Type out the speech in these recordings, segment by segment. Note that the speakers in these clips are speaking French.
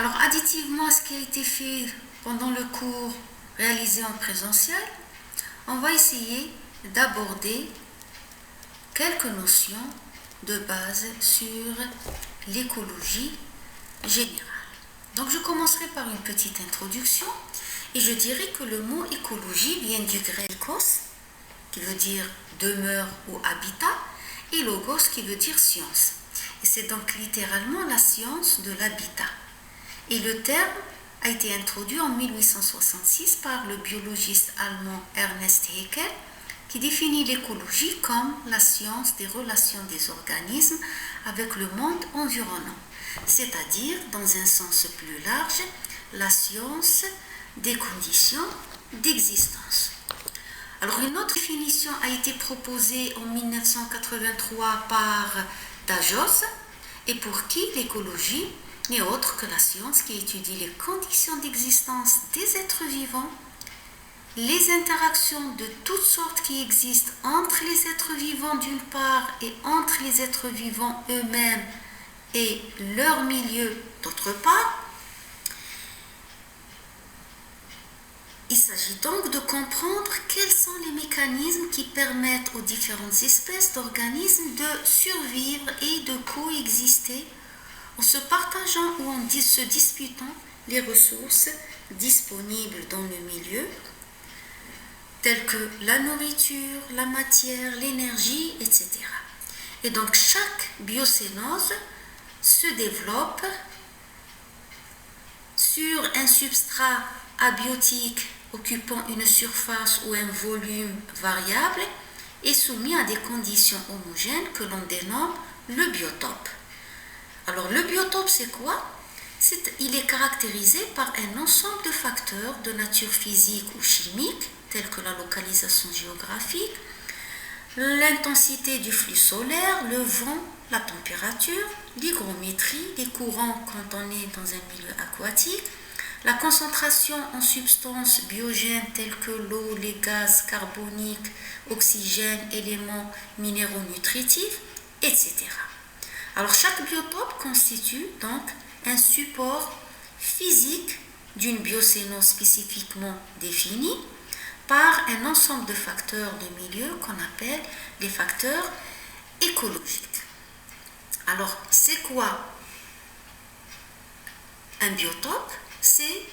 Alors, additivement à ce qui a été fait pendant le cours réalisé en présentiel, on va essayer d'aborder quelques notions de base sur l'écologie générale. Donc, je commencerai par une petite introduction et je dirais que le mot écologie vient du grec ékos, qui veut dire demeure ou habitat, et logos, qui veut dire science. Et c'est donc littéralement la science de l'habitat. Et le terme a été introduit en 1866 par le biologiste allemand Ernst Haeckel, qui définit l'écologie comme la science des relations des organismes avec le monde environnant, c'est-à-dire, dans un sens plus large, la science des conditions d'existence. Alors, une autre définition a été proposée en 1983 par Dajos, et pour qui l'écologie n'est autre que la science qui étudie les conditions d'existence des êtres vivants, les interactions de toutes sortes qui existent entre les êtres vivants d'une part et entre les êtres vivants eux-mêmes et leur milieu d'autre part. Il s'agit donc de comprendre quels sont les mécanismes qui permettent aux différentes espèces d'organismes de survivre et de coexister en se partageant ou en se disputant les ressources disponibles dans le milieu, telles que la nourriture, la matière, l'énergie, etc. Et donc chaque biocénose se développe sur un substrat abiotique occupant une surface ou un volume variable et soumis à des conditions homogènes que l'on dénomme le biotope. Alors le biotope, c'est quoi? Il est caractérisé par un ensemble de facteurs de nature physique ou chimique, tels que la localisation géographique, l'intensité du flux solaire, le vent, la température, l'hygrométrie, les courants quand on est dans un milieu aquatique, la concentration en substances biogènes telles que l'eau, les gaz carboniques, oxygène, éléments minéraux nutritifs, etc. Alors chaque biotope constitue donc un support physique d'une biocénose spécifiquement définie par un ensemble de facteurs de milieu qu'on appelle les facteurs écologiques. Alors c'est quoi un biotope? C'est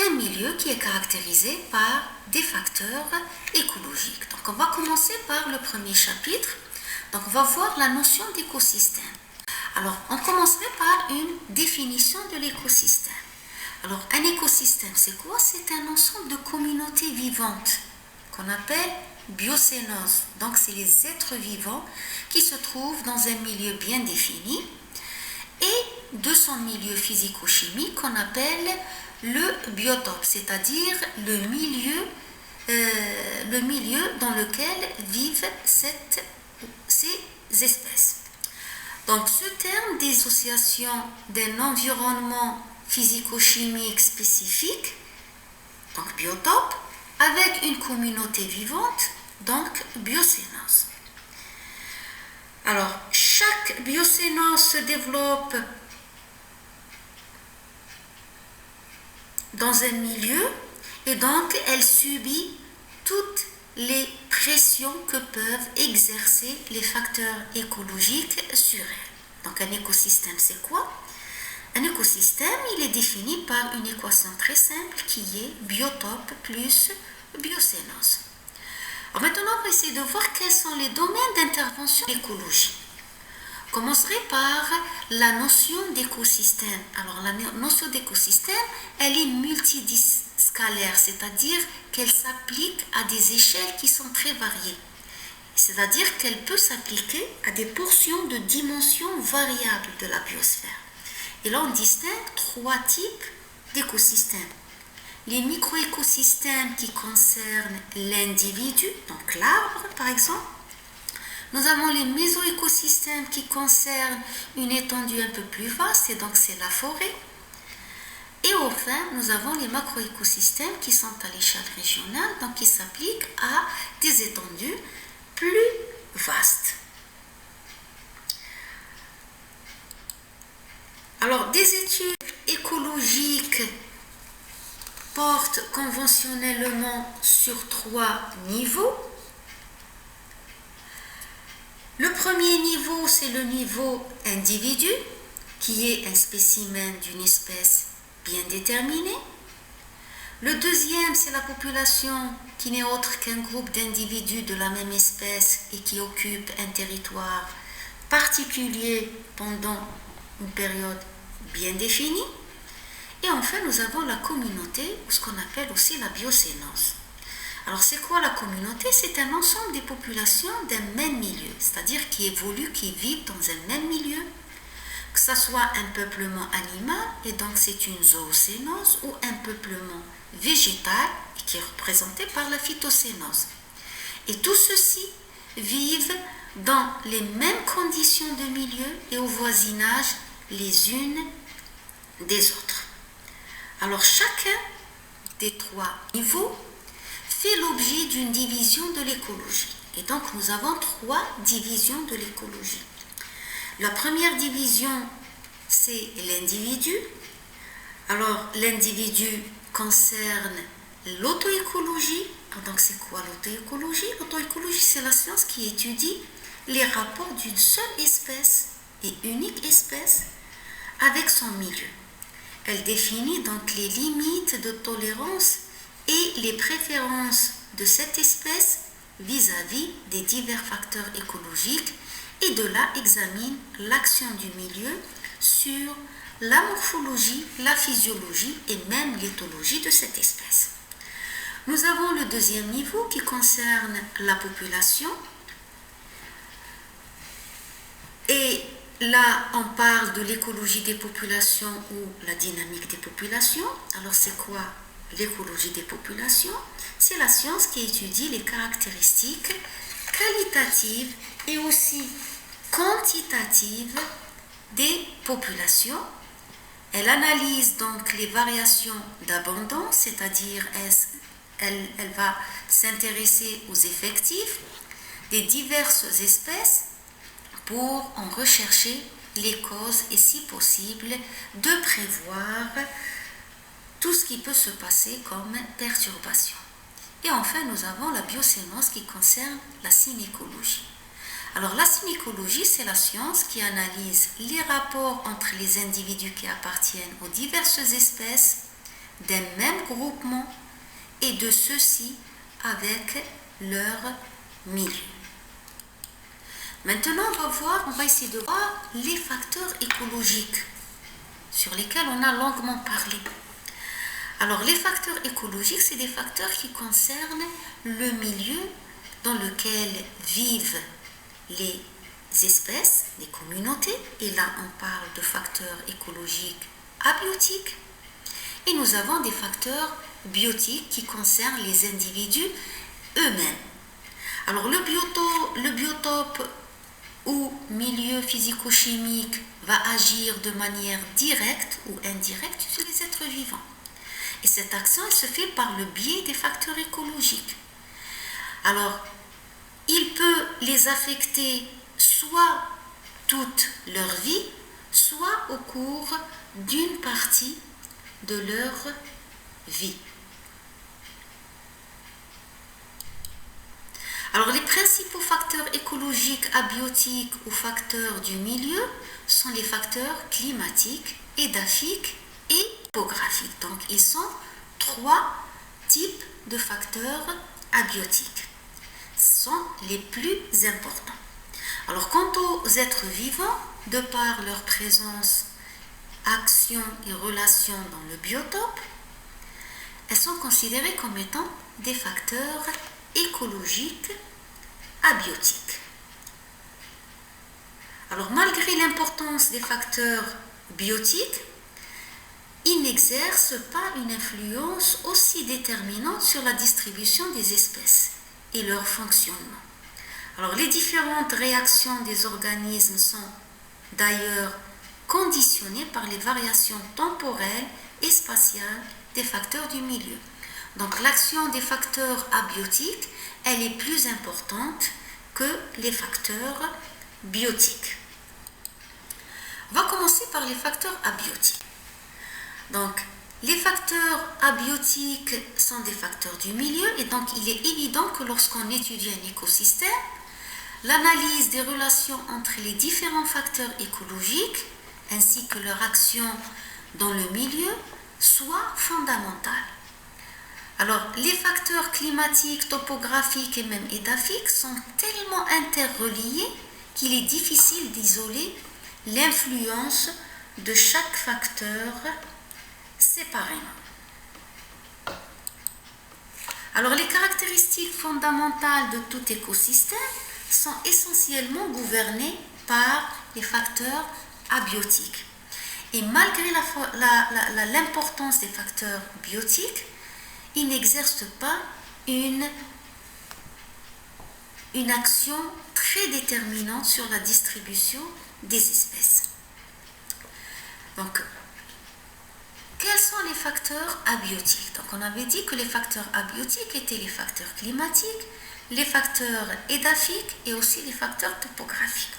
un milieu qui est caractérisé par des facteurs écologiques. Donc on va commencer par le premier chapitre. Donc on va voir la notion d'écosystème. Alors on commencerait par une définition de l'écosystème. Alors un écosystème, c'est quoi? C'est un ensemble de communautés vivantes qu'on appelle biocénose. Donc c'est les êtres vivants qui se trouvent dans un milieu bien défini et de son milieu physico-chimique qu'on appelle le biotope, c'est-à-dire le milieu dans lequel vivent ces espèces. Donc ce terme dissociation d'un environnement physico-chimique spécifique, donc biotope, avec une communauté vivante, donc biocénose. Alors, chaque biocénose se développe dans un milieu et donc elle subit toutes les pressions que peuvent exercer les facteurs écologiques sur elle. Donc un écosystème, c'est quoi? Un écosystème, il est défini par une équation très simple qui est biotope plus biocénose. Alors maintenant, on va essayer de voir quels sont les domaines d'intervention de l'écologie. Je commencerai par la notion d'écosystème. Alors la notion d'écosystème, elle est multidiscalaire, c'est-à-dire qu'elle s'applique à des échelles qui sont très variées. C'est-à-dire qu'elle peut s'appliquer à des portions de dimensions variables de la biosphère. Et là, on distingue trois types d'écosystèmes. Les micro-écosystèmes qui concernent l'individu, donc l'arbre par exemple. Nous avons les méso-écosystèmes qui concernent une étendue un peu plus vaste, et donc c'est la forêt. Et enfin, nous avons les macro-écosystèmes qui sont à l'échelle régionale, donc qui s'appliquent à des étendues plus vastes. Alors, des études écologique porte conventionnellement sur 3 niveaux. Le premier niveau, c'est le niveau individu, qui est un spécimen d'une espèce bien déterminée. Le deuxième, c'est la population, qui n'est autre qu'un groupe d'individus de la même espèce et qui occupe un territoire particulier pendant une période bien définie. Et enfin, nous avons la communauté, ou ce qu'on appelle aussi la biocénose. Alors, c'est quoi la communauté? C'est un ensemble des populations d'un même milieu, c'est-à-dire qui évoluent, qui vivent dans un même milieu, que ce soit un peuplement animal, et donc c'est une zoocénose, ou un peuplement végétal, qui est représenté par la phytocénose. Et tous ceux-ci vivent dans les mêmes conditions de milieu et au voisinage les unes des autres. Alors chacun des 3 niveaux fait l'objet d'une division de l'écologie. Et donc nous avons 3 divisions de l'écologie. La première division, c'est l'individu. Alors l'individu concerne l'auto-écologie. Donc c'est quoi l'auto-écologie? L'auto-écologie, c'est la science qui étudie les rapports d'une seule espèce et unique espèce avec son milieu. Elle définit donc les limites de tolérance et les préférences de cette espèce vis-à-vis des divers facteurs écologiques et de là examine l'action du milieu sur la morphologie, la physiologie et même l'éthologie de cette espèce. Nous avons le deuxième niveau qui concerne la population. Et là, on parle de l'écologie des populations ou la dynamique des populations. Alors, c'est quoi l'écologie des populations? C'est la science qui étudie les caractéristiques qualitatives et aussi quantitatives des populations. Elle analyse donc les variations d'abondance, c'est-à-dire elle va s'intéresser aux effectifs des diverses espèces pour en rechercher les causes et si possible de prévoir tout ce qui peut se passer comme perturbation. Et enfin, nous avons la biocénose qui concerne la synécologie. Alors la synécologie, c'est la science qui analyse les rapports entre les individus qui appartiennent aux diverses espèces d'un même groupement et de ceux-ci avec leur milieu. Maintenant, on va essayer de voir les facteurs écologiques sur lesquels on a longuement parlé. Alors, les facteurs écologiques, c'est des facteurs qui concernent le milieu dans lequel vivent les espèces, les communautés. Et là, on parle de facteurs écologiques abiotiques. Et nous avons des facteurs biotiques qui concernent les individus eux-mêmes. Alors, le biotope ou milieu physico-chimique va agir de manière directe ou indirecte sur les êtres vivants. Et cette action elle se fait par le biais des facteurs écologiques. Alors, il peut les affecter soit toute leur vie, soit au cours d'une partie de leur vie. Alors, les principaux facteurs écologiques abiotiques ou facteurs du milieu sont les facteurs climatiques, édaphiques et topographiques. Donc, ils sont 3 types de facteurs abiotiques. Ce sont les plus importants. Alors, quant aux êtres vivants, de par leur présence, action et relation dans le biotope, elles sont considérées comme étant des facteurs écologiques abiotiques. Alors, malgré l'importance des facteurs biotiques, ils n'exercent pas une influence aussi déterminante sur la distribution des espèces et leur fonctionnement. Alors, les différentes réactions des organismes sont d'ailleurs conditionnées par les variations temporelles et spatiales des facteurs du milieu. Donc, l'action des facteurs abiotiques, elle est plus importante que les facteurs biotiques. On va commencer par les facteurs abiotiques. Donc, les facteurs abiotiques sont des facteurs du milieu et donc il est évident que lorsqu'on étudie un écosystème, l'analyse des relations entre les différents facteurs écologiques ainsi que leur action dans le milieu soit fondamentale. Alors, les facteurs climatiques, topographiques et même édaphiques sont tellement interreliés qu'il est difficile d'isoler l'influence de chaque facteur séparément. Alors, les caractéristiques fondamentales de tout écosystème sont essentiellement gouvernées par les facteurs abiotiques. Et malgré l'importance des facteurs biotiques, ils n'exercent pas une action très déterminante sur la distribution des espèces. Donc, quels sont les facteurs abiotiques? Donc, on avait dit que les facteurs abiotiques étaient les facteurs climatiques, les facteurs édaphiques et aussi les facteurs topographiques.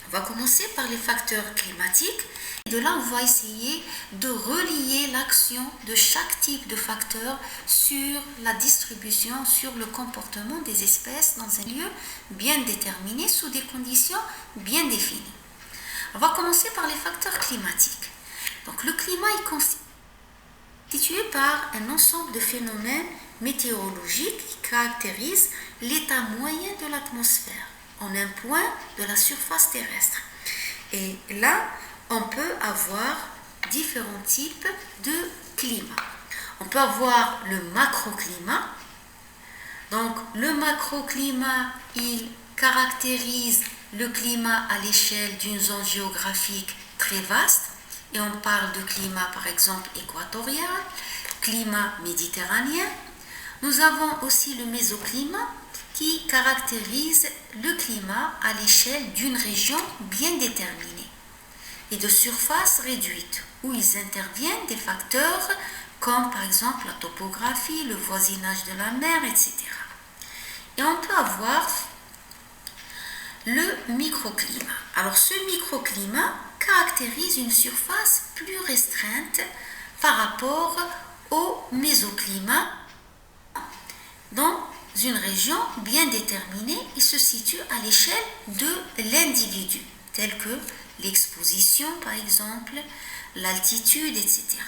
On va commencer par les facteurs climatiques. Et de là, on va essayer de relier l'action de chaque type de facteur sur la distribution, sur le comportement des espèces dans un lieu bien déterminé, sous des conditions bien définies. On va commencer par les facteurs climatiques. Donc, le climat est constitué par un ensemble de phénomènes météorologiques qui caractérisent l'état moyen de l'atmosphère en un point de la surface terrestre. Et là, on peut avoir différents types de climat. On peut avoir le macroclimat. Donc, le macroclimat, il caractérise le climat à l'échelle d'une zone géographique très vaste. Et on parle de climat, par exemple, équatorial, climat méditerranéen. Nous avons aussi le mésoclimat qui caractérise le climat à l'échelle d'une région bien déterminée et de surface réduite, où ils interviennent des facteurs comme par exemple la topographie, le voisinage de la mer, etc. Et on peut avoir le microclimat. Alors ce microclimat caractérise une surface plus restreinte par rapport au mésoclimat dans une région bien déterminée et se situe à l'échelle de l'individu, tel que l'exposition par exemple, l'altitude, etc.